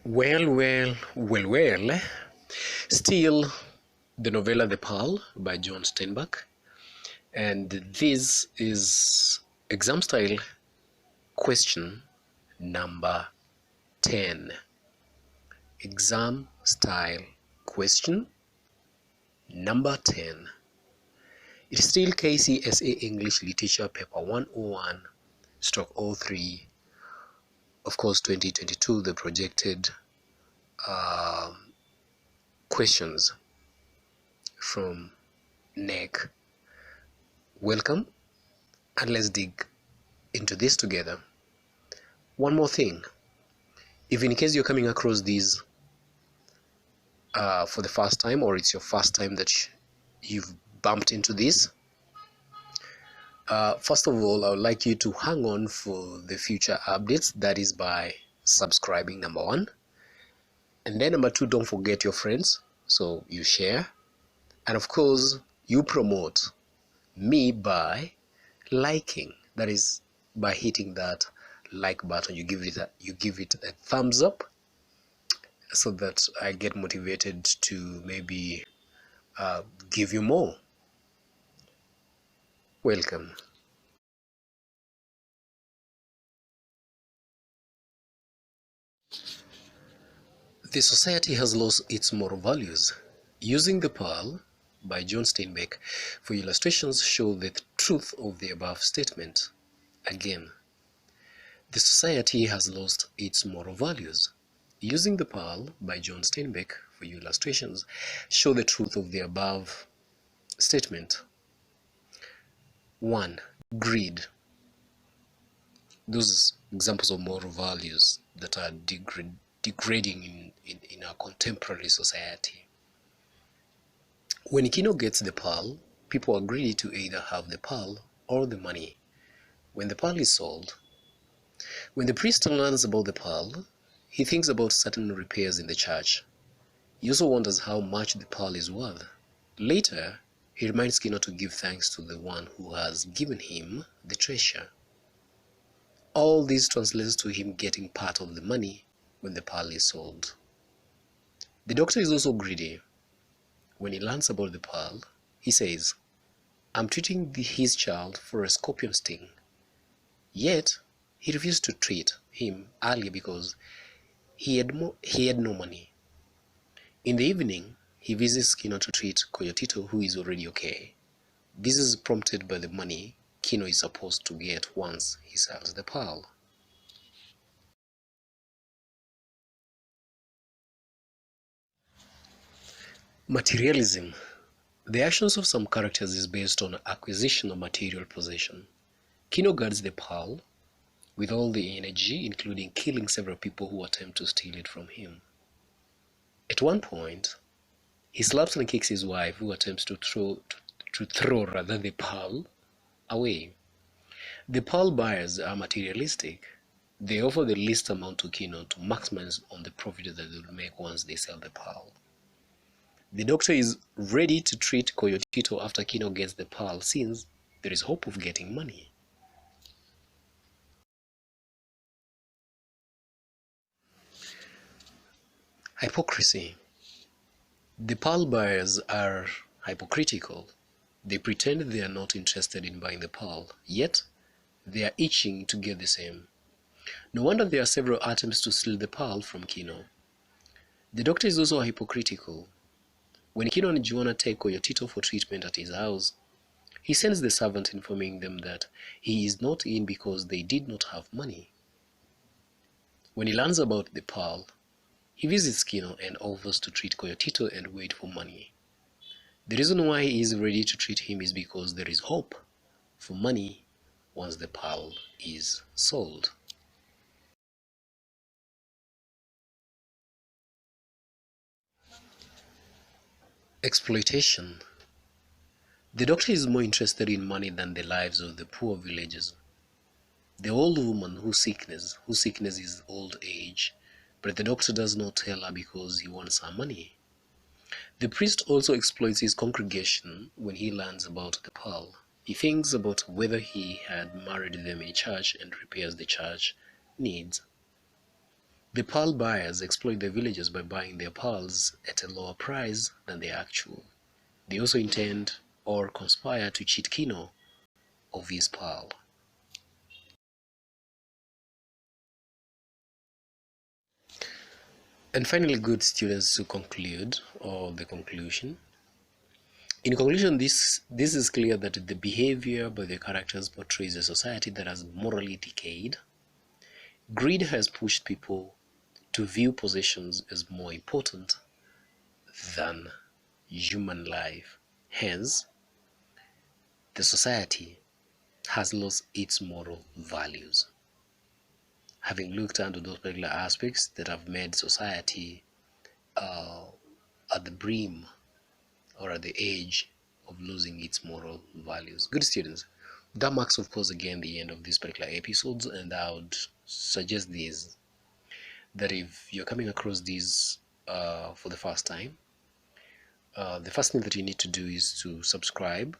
Well. Still the novella The Pearl by John Steinbeck, and this is exam style question number 10. Exam style question number 10. It's still KCSA English Literature Paper 101 stroke 03, of course 2022, the projected questions from NEC. Welcome, and let's dig into this together. One more thing, if in case you're coming across these for the first time, or it's your first time that you've bumped into this, first of all, I would like you to hang on for the future updates. That is by subscribing, number one. And then number two, don't forget your friends, so you share. And of course, you promote me by liking, that is by hitting that like button. You give it a thumbs up, so that I get motivated to maybe give you more. Welcome. The society has lost its moral values. Using the Pearl by John Steinbeck for illustrations show the truth of the above statement. Again, the society has lost its moral values. Using the Pearl by John Steinbeck for illustrations show the truth of the above statement. 1. Greed. Those examples of moral values that are degrading in our contemporary society. When Kino gets the pearl, people are greedy to either have the pearl or the money. When the pearl is sold, when the priest learns about the pearl, he thinks about certain repairs in the church. He also wonders how much the pearl is worth. Later, he reminds Kino to give thanks to the one who has given him the treasure. All this translates to him getting part of the money when the pearl is sold. The doctor is also greedy. When he learns about the pearl, he says, "I'm treating his child for a scorpion sting." Yet, he refused to treat him earlier because he had no money. In the evening, he visits Kino to treat Coyotito, who is already okay. This is prompted by the money Kino is supposed to get once he sells the pearl. Materialism. The actions of some characters is based on acquisition of material possession. Kino guards the pearl with all the energy, including killing several people who attempt to steal it from him. At one point, he slaps and kicks his wife, who attempts to throw the pearl away. The pearl buyers are materialistic. They offer the least amount to Kino to maximize on the profit that they will make once they sell the pearl. The doctor is ready to treat Coyotito after Kino gets the pearl, since there is hope of getting money. Hypocrisy. The pearl buyers are hypocritical. They pretend they are not interested in buying the pearl, yet they are itching to get the same. No wonder there are several attempts to steal the pearl from Kino. The doctor is also hypocritical. When Kino and Joanna take Coyotito for treatment at his house, he sends the servant informing them that he is not in because they did not have money. When he learns about the pearl, he visits Kino and offers to treat Coyotito and wait for money. The reason why he is ready to treat him is because there is hope for money once the pearl is sold. Exploitation. The doctor is more interested in money than the lives of the poor villagers. The old woman whose sickness is old age, but the doctor does not tell her because he wants her money. The priest also exploits his congregation when he learns about the pearl. He thinks about whether he had married them in church and repairs the church needs. The pearl buyers exploit the villagers by buying their pearls at a lower price than the actual. They also intend or conspire to cheat Kino of his pearl. And finally, good students, to conclude, or the conclusion. In conclusion, this is clear that the behavior by the characters portrays a society that has morally decayed. Greed has pushed people to view possessions as more important than human life. Hence, the society has lost its moral values. Having looked into those particular aspects that have made society at the brim or at the edge of losing its moral values. Good students, that marks, of course, again the end of this particular episode, and I would suggest this, that if you're coming across this for the first time, the first thing that you need to do is to subscribe.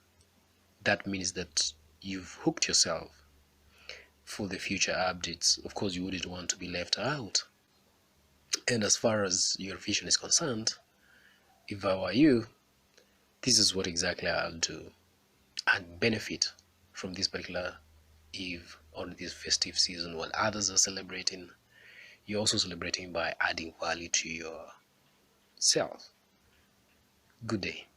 That means that you've hooked yourself for the future updates. Of course, you wouldn't want to be left out. And as far as your vision is concerned, if I were you, this is what exactly I'll do and benefit from this particular eve or this festive season. While others are celebrating, you're also celebrating by adding value to yourself. Good day.